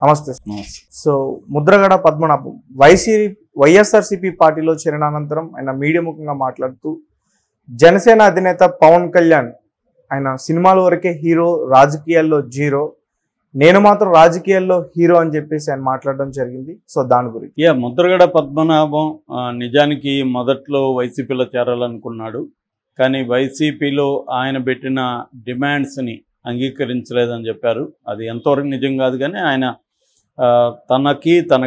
నమస్తే. సో ముద్రగడ పద్మనాభం వైఎస్ఆర్సీపీ పార్టీలో చేరిన అనంతరం ఆయన మీడియా ముఖంగా మాట్లాడుతూ జనసేన అధినేత పవన్ కళ్యాణ్ ఆయన సినిమాల వరకే హీరో, రాజకీయాల్లో జీరో, నేను మాత్రం రాజకీయాల్లో హీరో అని చెప్పేసి ఆయన మాట్లాడడం జరిగింది. సో దాని గురించి ముద్రగడ పద్మనాభం నిజానికి మొదట్లో వైసీపీలో చేరాలనుకున్నాడు. కానీ వైసీపీలో ఆయన పెట్టిన డిమాండ్స్ని అంగీకరించలేదని చెప్పారు. అది ఎంతవరకు నిజం కాదు, కానీ ఆయన తనకి, తన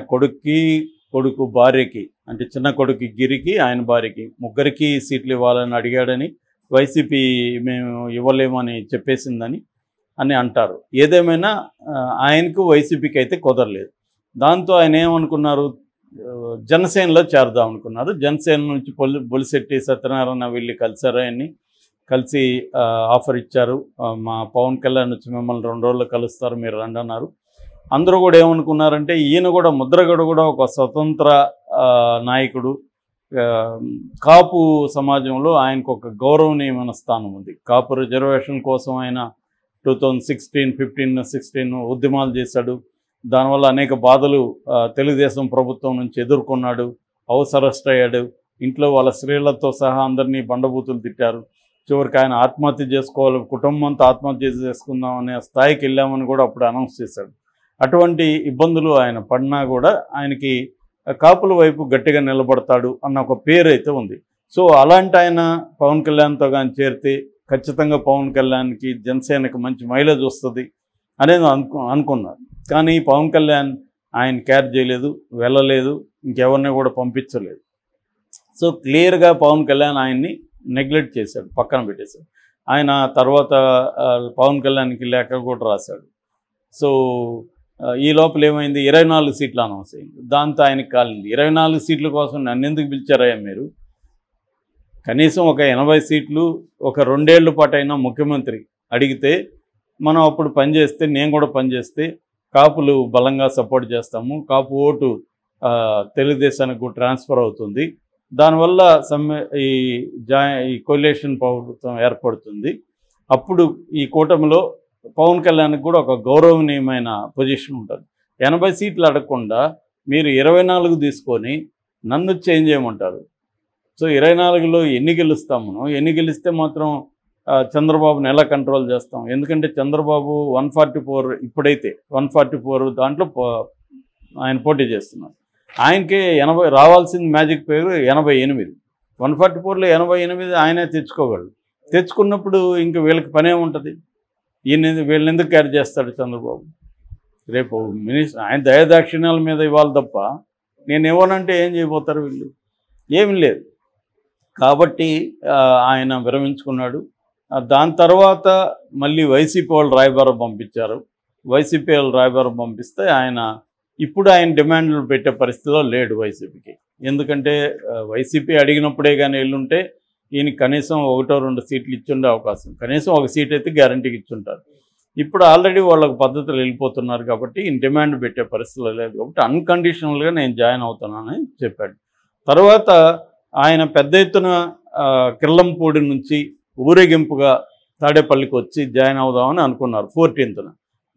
కొడుకు భార్యకి, అంటే చిన్న కొడుకు గిరికి, ఆయన భార్యకి ముగ్గురికి సీట్లు ఇవ్వాలని అడిగాడని, వైసీపీ మేము ఇవ్వలేమని చెప్పేసిందని అంటారు. ఏదేమైనా ఆయనకు వైసీపీకి అయితే కుదరలేదు. దాంతో ఆయన ఏమనుకున్నారు, జనసేనలో చేరదాం అనుకున్నారు. జనసేన నుంచి బొలిశెట్టి సత్యనారాయణ వెళ్ళి కలిశారు. ఆయన్ని కలిసి ఆఫర్ ఇచ్చారు, మా పవన్ కళ్యాణ్ వచ్చి మిమ్మల్ని 2 రోజుల్లో కలుస్తారు, మీరు రండి అన్నారు. అందరూ కూడా ఏమనుకున్నారంటే ఈయన కూడా, ముద్రగడ కూడా ఒక స్వతంత్ర నాయకుడు, కాపు సమాజంలో ఆయనకు ఒక గౌరవనీయమైన స్థానం ఉంది. కాపు రిజర్వేషన్ కోసం ఆయన 2016, 15, 16 ఉద్యమాలు చేశాడు. దానివల్ల అనేక బాధలు తెలుగుదేశం ప్రభుత్వం నుంచి ఎదుర్కొన్నాడు. హౌస్ అరెస్ట్ అయ్యాడు. ఇంట్లో వాళ్ళ స్త్రీలతో సహా అందరినీ బండబూతులు తిట్టారు. చివరికి ఆయన ఆత్మహత్య చేసుకోవాలి, కుటుంబంతో ఆత్మహత్య చేసుకుందాం అనే స్థాయికి వెళ్ళామని కూడా అప్పుడు అనౌన్స్ చేశాడు. అటువంటి ఇబ్బందులు ఆయన పడినా కూడా ఆయనకి కాపుల వైపు గట్టిగా నిలబడతాడు అన్న ఒక పేరు అయితే ఉంది. సో అలాంటి ఆయన పవన్ కళ్యాణ్తో కానీ చేరితే ఖచ్చితంగా పవన్ కళ్యాణ్కి, జనసేనకి మంచి మైలేజ్ వస్తుంది అనేది అనుకున్నారు. కానీ పవన్ కళ్యాణ్ ఆయన కేర్ చేయలేదు, వెళ్ళలేదు, ఇంకెవరిని కూడా పంపించలేదు. సో క్లియర్గా పవన్ కళ్యాణ్ ఆయన్ని నెగ్లెక్ట్ చేశాడు, పక్కన పెట్టేశాడు. ఆయన తర్వాత పవన్ కళ్యాణ్కి లేఖ కూడా రాశాడు. సో ఈ లోపల ఏమైంది, 24 సీట్లు అనౌన్స్ అయింది. దాంతో ఆయనకి కాలింది. 24 సీట్ల కోసం నన్ను ఎందుకు పిలిచారయ్యా మీరు? కనీసం ఒక 80 సీట్లు ఒక 2 ఏళ్ల పాటు అయినా ముఖ్యమంత్రి అడిగితే మనం అప్పుడు పనిచేస్తే, నేను కూడా పనిచేస్తే కాపులు బలంగా సపోర్ట్ చేస్తాము, కాపు ఓటు తెలుగుదేశానికి ట్రాన్స్ఫర్ అవుతుంది, దానివల్ల ఈ కోalition ప్రభుత్వం ఏర్పడుతుంది. అప్పుడు ఈ కూటమిలో పవన్ కళ్యాణ్కి కూడా ఒక గౌరవనీయమైన పొజిషన్ ఉంటుంది. 80 సీట్లు అడగకుండా మీరు 24 తీసుకొని నన్ను చేంజ్ చేయమంటారు. సో 24లో ఎన్ని గెలుస్తాము? ఎన్ని గెలిస్తే మాత్రం చంద్రబాబుని ఎలా కంట్రోల్ చేస్తాం? ఎందుకంటే చంద్రబాబు 144, ఇప్పుడైతే 144 దాంట్లో ఆయన పోటీ చేస్తున్నారు. ఆయనకే 80 రావాల్సింది, మ్యాజిక్ పేరు 88. 144లో 88 ఆయనే తెచ్చుకోగలడు. తెచ్చుకున్నప్పుడు ఇంక వీళ్ళకి పనే ఉంటుంది. వీళ్ళని ఎందుకు క్యారీ చేస్తాడు చంద్రబాబు? రేపు ఆయన దయాదాక్షిణ్యాల మీద ఇవ్వాలి తప్ప నేను ఇవ్వనంటే ఏం చేయబోతారు వీళ్ళు? ఏమీ లేదు. కాబట్టి ఆయన విరమించుకున్నాడు. దాని తర్వాత మళ్ళీ వైసీపీ వాళ్ళు రాయబారం పంపించారు. వైసీపీ వాళ్ళు రాయబారం పంపిస్తే ఇప్పుడు ఆయన డిమాండ్లు పెట్టే పరిస్థితిలో లేడు వైసీపీకి. ఎందుకంటే వైసీపీ అడిగినప్పుడే కానీ వెళ్ళుంటే ఈయన కనీసం 1-2 సీట్లు ఇచ్చుండే అవకాశం, కనీసం 1 సీట్ అయితే గ్యారంటీకి ఇచ్చుంటారు. ఇప్పుడు ఆల్రెడీ వాళ్ళకు పద్ధతులు వెళ్ళిపోతున్నారు కాబట్టి ఈయన డిమాండ్ పెట్టే పరిస్థితిలో లేదు. కాబట్టి అన్కండిషనల్గా నేను జాయిన్ అవుతానని చెప్పాడు. తర్వాత ఆయన పెద్ద ఎత్తున కిర్లంపూడి నుంచి ఊరేగింపుగా తాడేపల్లికి వచ్చి జాయిన్ అవుదామని అనుకున్నారు 14th.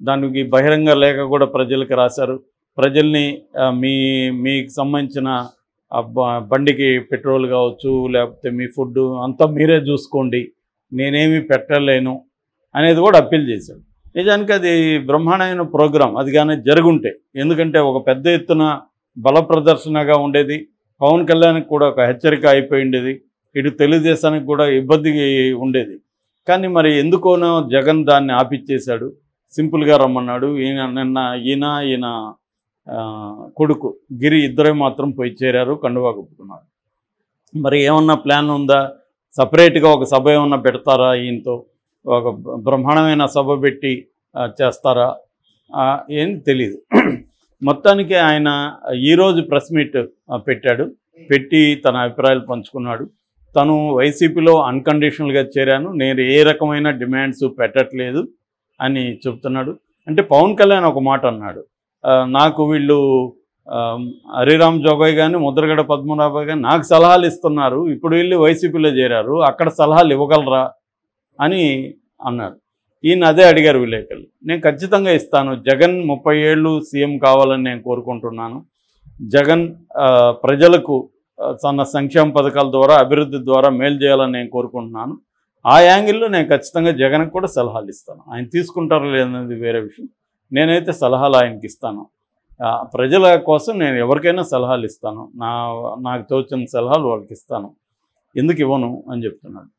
దానికి బహిరంగ లేఖ కూడా ప్రజలకు రాశారు. ప్రజల్ని మీకు సంబంధించిన బండికి పెట్రోల్ కావచ్చు, లేకపోతే మీ ఫుడ్ అంతా మీరే చూసుకోండి, నేనేమి పెట్టలేను అనేది కూడా అప్పీల్ చేశాడు. నిజానికి అది బ్రహ్మాండమైన ప్రోగ్రాం అది కానీ జరుగుంటే, ఎందుకంటే ఒక పెద్ద ఎత్తున బల ప్రదర్శనగా ఉండేది. పవన్ కళ్యాణ్కి కూడా ఒక హెచ్చరిక అయిపోయి ఉండేది, ఇటు తెలుగుదేశానికి కూడా ఇబ్బంది ఉండేది. కానీ మరి ఎందుకోనో జగన్ దాన్ని ఆపిచ్చేశాడు, సింపుల్గా రమ్మన్నాడు. ఈయన కొడుకు గిరి ఇద్దరే మాత్రం పోయి చేరారు, కండువా కప్పుకున్నారు. మరి ఏమన్నా ప్లాన్ ఉందా? సపరేట్గా ఒక సభ ఏమన్నా పెడతారా? ఈయనతో ఒక బ్రహ్మాండమైన సభ పెట్టి చేస్తారా? ఏం తెలియదు. మొత్తానికి ఆయన ఈరోజు ప్రెస్ మీట్ పెట్టాడు. పెట్టి తన అభిప్రాయాలు పంచుకున్నాడు. తను వైసీపీలో అన్కండిషనల్గా చేరాను, నేను ఏ రకమైన డిమాండ్స్ పెట్టట్లేదు అని చెప్తున్నాడు. అంటే పవన్ కళ్యాణ్ ఒక మాట అన్నాడు, నాకు వీళ్ళు హరిరామ్ జోగయ్య కానీ, ముద్రగడ పద్మనాభ కానీ నాకు సలహాలు ఇస్తున్నారు, ఇప్పుడు వెళ్ళి వైసీపీలో చేరారు, అక్కడ సలహాలు ఇవ్వగలరా అని అన్నాడు. ఈయన అదే అడిగారు విలేకరులు. నేను ఖచ్చితంగా ఇస్తాను, జగన్ 30 ఏళ్ళు సీఎం కావాలని నేను కోరుకుంటున్నాను. జగన్ ప్రజలకు తన సంక్షేమ పథకాల ద్వారా అభివృద్ధి ద్వారా మేలు చేయాలని నేను కోరుకుంటున్నాను. ఆ యాంగిల్లో నేను ఖచ్చితంగా జగన్కి కూడా సలహాలు ఇస్తాను. ఆయన తీసుకుంటారో లేదనేది వేరే విషయం. నేనైతే సలహాలు ఆయనకి ఇస్తాను. ప్రజల కోసం నేను ఎవరికైనా సలహాలు ఇస్తాను. నాకు తోచిన సలహాలు వాళ్ళకి ఇస్తాను, ఎందుకు ఇవ్వను అని చెప్తున్నాడు.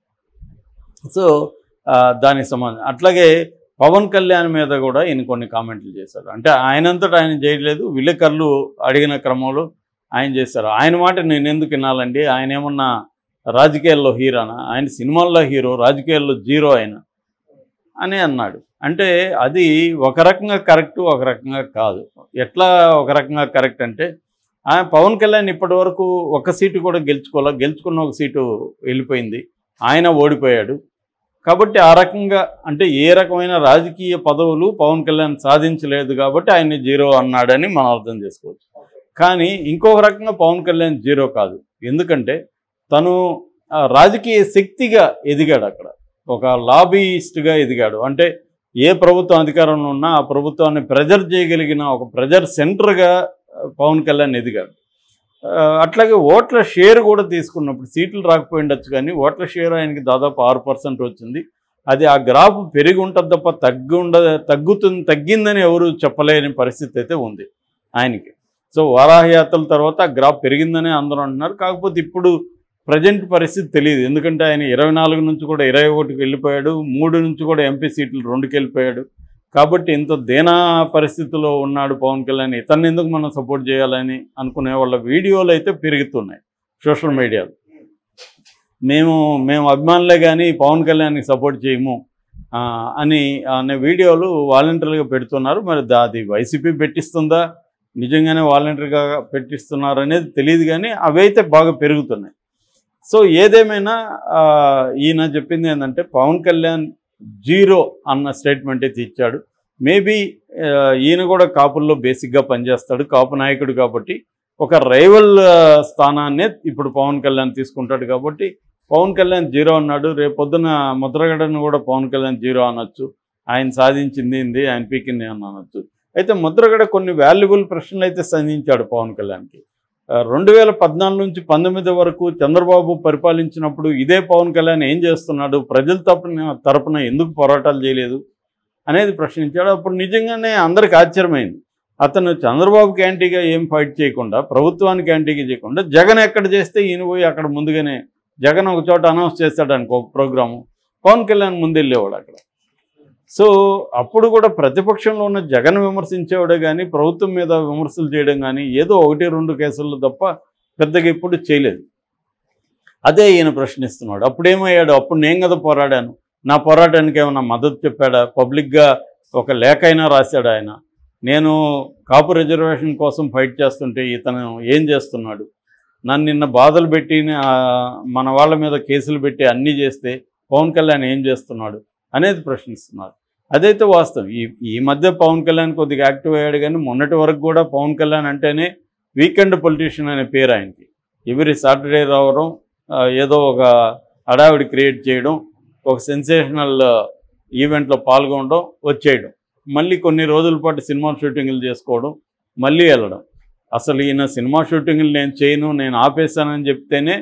సో దానికి సంబంధం. అట్లాగే పవన్ కళ్యాణ్ మీద కూడా ఈయన కొన్ని కామెంట్లు చేశారు. అంటే ఆయనంతటా ఆయన చేయలేదు, విలేకరులు అడిగిన క్రమంలో ఆయన చేశారు. ఆయన మాట నేను ఎందుకు వినాలండి? ఆయన ఏమన్నా రాజకీయాల్లో హీరోనా? ఆయన సినిమాల్లో హీరో, రాజకీయాల్లో జీరో ఆయన అని అన్నాడు. అంటే అది ఒక రకంగా కరెక్టు, ఒక రకంగా కాదు. ఎట్లా ఒక రకంగా కరెక్ట్ అంటే, ఆయన పవన్ కళ్యాణ్ ఇప్పటి వరకు ఒక సీటు కూడా గెలుచుకున్న ఒక సీటు వెళ్ళిపోయింది, ఆయన ఓడిపోయాడు. కాబట్టి ఆ రకంగా అంటే ఏ రకమైన రాజకీయ పదవులు పవన్ కళ్యాణ్ సాధించలేదు కాబట్టి ఆయన్ని జీరో అన్నాడని మనం అర్థం చేసుకోవచ్చు. కానీ ఇంకొక రకంగా పవన్ కళ్యాణ్ జీరో కాదు. ఎందుకంటే తను రాజకీయ శక్తిగా ఎదిగాడు. అక్కడ ఒక లాబీయిస్ట్గా ఎదిగాడు. అంటే ఏ ప్రభుత్వం అధికారంలో ఉన్నా ఆ ప్రభుత్వాన్ని ప్రెజర్ చేయగలిగిన ఒక ప్రెజర్ సెంటర్గా పవన్ కళ్యాణ్ ఎదిగాడు. అట్లాగే ఓట్ల షేర్ కూడా తీసుకున్నప్పుడు సీట్లు రాకపోయిండొచ్చు, కానీ ఓట్ల షేర్ ఆయనకి దాదాపు 6% వచ్చింది. అది ఆ గ్రాఫ్ పెరిగి ఉంటుంది తప్ప తగ్గిందని ఎవరు చెప్పలేని పరిస్థితి అయితే ఉంది ఆయనకి. సో వారాహయాత్రల తర్వాత ఆ గ్రాఫ్ పెరిగిందని అందరూ అంటున్నారు. కాకపోతే ఇప్పుడు ప్రజెంట్ పరిస్థితి తెలియదు. ఎందుకంటే ఆయన 24 నుంచి కూడా 21కి వెళ్ళిపోయాడు, 3 నుంచి కూడా ఎంపీ సీట్లు 2కి వెళ్ళిపోయాడు. కాబట్టి ఇంత దేనా పరిస్థితిలో ఉన్నాడు పవన్ కళ్యాణ్. ఇతన్ని ఎందుకు మనం సపోర్ట్ చేయాలని అనుకునే వాళ్ళ వీడియోలు అయితే పెరుగుతున్నాయి సోషల్ మీడియాలో. మేము అభిమానులే కానీ పవన్ కళ్యాణ్కి సపోర్ట్ చేయము అనే వీడియోలు వాలంటీర్లుగా పెడుతున్నారు. మరి అది వైసీపీ పెట్టిస్తుందా, నిజంగానే వాలంటీర్గా పెట్టిస్తున్నారు అనేది తెలియదు, కానీ అవి అయితే బాగా పెరుగుతున్నాయి. సో ఏదేమైనా ఈయన చెప్పింది ఏంటంటే పవన్ కళ్యాణ్ జీరో అన్న స్టేట్మెంట్ అయితే ఇచ్చాడు. మేబీ ఈయన కూడా కాపుల్లో బేసిక్గా పనిచేస్తాడు, కాపు నాయకుడు కాబట్టి ఒక రైవల్ స్థానాన్నే ఇప్పుడు పవన్ కళ్యాణ్ తీసుకుంటాడు. కాబట్టి పవన్ కళ్యాణ్ జీరో అన్నాడు. రేపు పొద్దున ముద్రగడను కూడా పవన్ కళ్యాణ్ జీరో అనొచ్చు. ఆయన సాధించింది ఏంది, ఆయన పీకింది అని అనొచ్చు. అయితే ముద్రగడ కొన్ని వాల్యుబుల్ ప్రశ్నలు అయితే సంధించాడు పవన్ కళ్యాణ్కి. 2014 నుంచి 19 వరకు చంద్రబాబు పరిపాలించినప్పుడు ఇదే పవన్ కళ్యాణ్ ఏం చేస్తున్నాడు, ప్రజల తరపున ఎందుకు పోరాటాలు చేయలేదు అనేది ప్రశ్నించాడు. అప్పుడు నిజంగానే అందరికి ఆశ్చర్యమైంది. అతను చంద్రబాబుకి యాంటీగా ఏం ఫైట్ చేయకుండా, ప్రభుత్వానికి యాంటీగా చేయకుండా, జగన్ ఎక్కడ చేస్తే ఈయన పోయి అక్కడ ముందుగానే జగన్ ఒక చోట అనౌన్స్ చేస్తాడు అనుకో ప్రోగ్రాము, పవన్ కళ్యాణ్ ముందు వెళ్ళేవాడు అక్కడ. సో అప్పుడు కూడా ప్రతిపక్షంలో ఉన్న జగన్ విమర్శించేవాడే కానీ ప్రభుత్వం మీద విమర్శలు చేయడం కానీ ఏదో 1-2 కేసుల్లో తప్ప పెద్దగా ఎప్పుడు చేయలేదు. అదే ఈయన ప్రశ్నిస్తున్నాడు. అప్పుడేమయ్యాడు, అప్పుడు నేను కదా పోరాడాను, నా పోరాటానికి ఏమైనా మద్దతు చెప్పాడా, పబ్లిక్గా ఒక లేఖ అయినా రాశాడు ఆయన, నేను కాపు రిజర్వేషన్ కోసం ఫైట్ చేస్తుంటే ఇతను ఏం చేస్తున్నాడు, నన్ను నిన్న బాధలు పెట్టి మన వాళ్ళ మీద కేసులు పెట్టి అన్నీ చేస్తే పవన్ కళ్యాణ్ ఏం చేస్తున్నాడు అనేది ప్రశ్నిస్తున్నారు. అదైతే వాస్తవం. ఈ మధ్య పవన్ కళ్యాణ్ కొద్దిగా యాక్టివ్ అయ్యాడు, కానీ మొన్నటి వరకు కూడా పవన్ కళ్యాణ్ అంటేనే వీకెండ్ పొలిటీషియన్ అనే పేరు ఆయనకి. ఎవరి సాటర్డే రావడం, ఏదో ఒక హడావిడి క్రియేట్ చేయడం, ఒక సెన్సేషనల్ ఈవెంట్లో పాల్గొనడం, వచ్చేయడం, మళ్ళీ కొన్ని రోజుల పాటు సినిమా షూటింగ్లు చేసుకోవడం, మళ్ళీ వెళ్ళడం. అసలు ఈయన సినిమా షూటింగ్లు నేను చేయను, నేను ఆపేశానని చెప్తేనే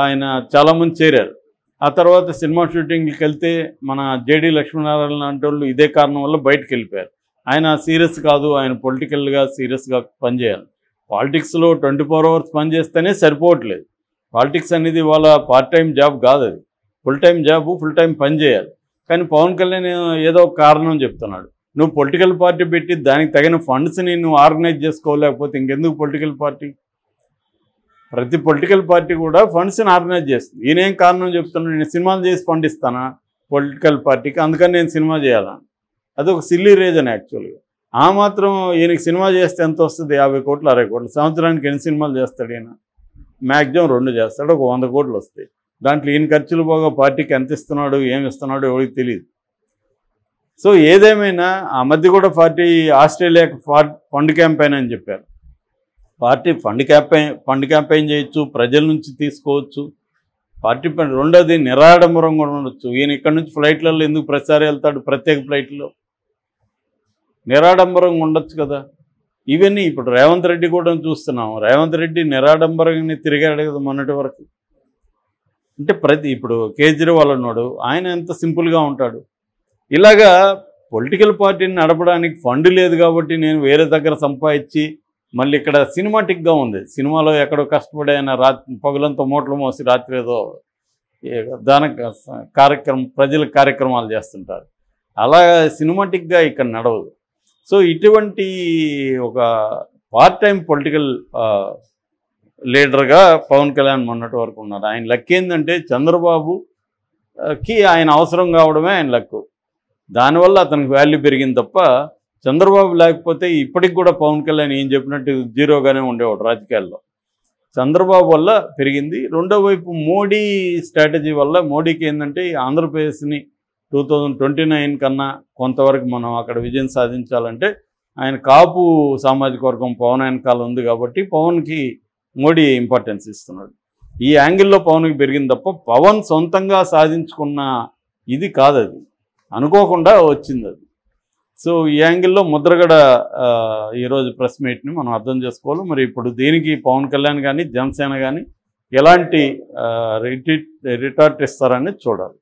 ఆయన చాలామంది చేరారు. ఆ తర్వాత సినిమా షూటింగ్కి వెళ్తే మన జేడీ లక్ష్మీనారాయణ లాంటి వాళ్ళు ఇదే కారణం వల్ల బయటకు వెళ్ళిపోయారు. ఆయన సీరియస్ కాదు, ఆయన పొలిటికల్గా సీరియస్గా పనిచేయాలి. పాలిటిక్స్లో 24 hours పనిచేస్తేనే సరిపోవట్లేదు. పాలిటిక్స్ అనేది వాళ్ళ పార్ట్ టైం జాబ్ కాదు, అది full time job, full time పని చేయాలి. కానీ పవన్ కళ్యాణ్ ఏదో కారణం చెప్తున్నాడు. నువ్వు పొలిటికల్ పార్టీ పెట్టి దానికి తగిన ఫండ్స్ని నువ్వు ఆర్గనైజ్ చేసుకోలేకపోతే ఇంకెందుకు పొలిటికల్ పార్టీ? ప్రతి పొలిటికల్ పార్టీ కూడా ఫండ్స్ని ఆర్గనైజ్ చేస్తుంది. ఈయనేం కారణం చెప్తున్నాడు, నేను సినిమాలు చేసి ఫండ్ ఇస్తానా పొలిటికల్ పార్టీకి, అందుకని నేను సినిమా చేయాలని. అదొక సిల్లీ రీజన్ యాక్చువల్గా. ఆ మాత్రం ఈయనకి సినిమా చేస్తే ఎంత వస్తుంది, 50 కోట్లు 60 కోట్లు. సంవత్సరానికి ఎన్ని సినిమాలు చేస్తాడు ఈయన? మ్యాక్సిమం 2 చేస్తాడు, ఒక 100 కోట్లు వస్తాయి. దాంట్లో ఈయన ఖర్చులు పోగా పార్టీకి ఎంత ఇస్తున్నాడు, ఏమి ఇస్తున్నాడో ఎవరికి తెలియదు. సో ఏదేమైనా ఆ మధ్య కూడా పార్టీ ఆస్ట్రేలియాకి ఫండ్ క్యాంపెయిన్ అని చెప్పారు. పార్టీ ఫండ్ క్యాంపెయిన్ చేయొచ్చు, ప్రజల నుంచి తీసుకోవచ్చు, పార్టీ పని. రెండోది నిరాడంబరంగా కూడా ఉండొచ్చు. ఈయన ఇక్కడ నుంచి ఫ్లైట్లలో ఎందుకు ప్రచారం వెళ్తాడు, ప్రత్యేక ఫ్లైట్లో నిరాడంబరంగా ఉండొచ్చు కదా. ఇవన్నీ ఇప్పుడు రేవంత్ రెడ్డి కూడా చూస్తున్నాం. రేవంత్ రెడ్డి నిరాడంబరంగానే తిరిగాడు కదా మొన్నటి వరకు. అంటే ఇప్పుడు కేజ్రీవాల్ ఉన్నాడు, ఆయన ఎంత సింపుల్గా ఉంటాడు. ఇలాగా పొలిటికల్ పార్టీని నడపడానికి ఫండ్ లేదు కాబట్టి నేను వేరే దగ్గర సంపాదించి మళ్ళీ ఇక్కడ సినిమాటిక్గా ఉంది. సినిమాలో ఎక్కడో కష్టపడి ఆయన పగులంతా మూటలు మోసి రాత్రి ఏదో దాన ప్రజల కార్యక్రమాలు చేస్తుంటారు. అలా సినిమాటిక్గా ఇక్కడ నడవదు. సో ఇటువంటి ఒక పార్ట్ టైం పొలిటికల్ లీడర్గా పవన్ కళ్యాణ్ మొన్నటి వరకు ఉన్నారు. ఆయన లక్ ఏంటంటే చంద్రబాబుకి ఆయన అవసరం కావడమే ఆయన లక్కు. దానివల్ల అతనికి వాల్యూ పెరిగింది తప్ప చంద్రబాబు లేకపోతే ఇప్పటికి కూడా పవన్ కళ్యాణ్ ఏం చెప్పినట్టు జీరోగానే ఉండేవాడు రాజకీయాల్లో. చంద్రబాబు వల్ల పెరిగింది. రెండో వైపు మోడీ స్ట్రాటజీ వల్ల మోడీకి ఏంటంటే ఆంధ్రప్రదేశ్ని 2029 కన్నా కొంతవరకు మనం అక్కడ విజయం సాధించాలంటే ఆయన కాపు సామాజిక వర్గం పవన్ వెనకాల ఉంది కాబట్టి పవన్కి మోడీ ఇంపార్టెన్స్ ఇస్తున్నాడు. ఈ యాంగిల్లో పవన్కి పెరిగింది తప్ప పవన్ సొంతంగా సాధించుకున్న ఇది కాదు, అది అనుకోకుండా వచ్చింది అది. సో ఈ యాంగిల్లో ముద్రగడ ఈరోజు ప్రెస్ మీట్ని మనం అర్థం చేసుకోవాలి. మరి ఇప్పుడు దీనికి పవన్ కళ్యాణ్ కానీ జనసేన కానీ ఎలాంటి రిటార్ట్ ఇస్తారని చూడాలి.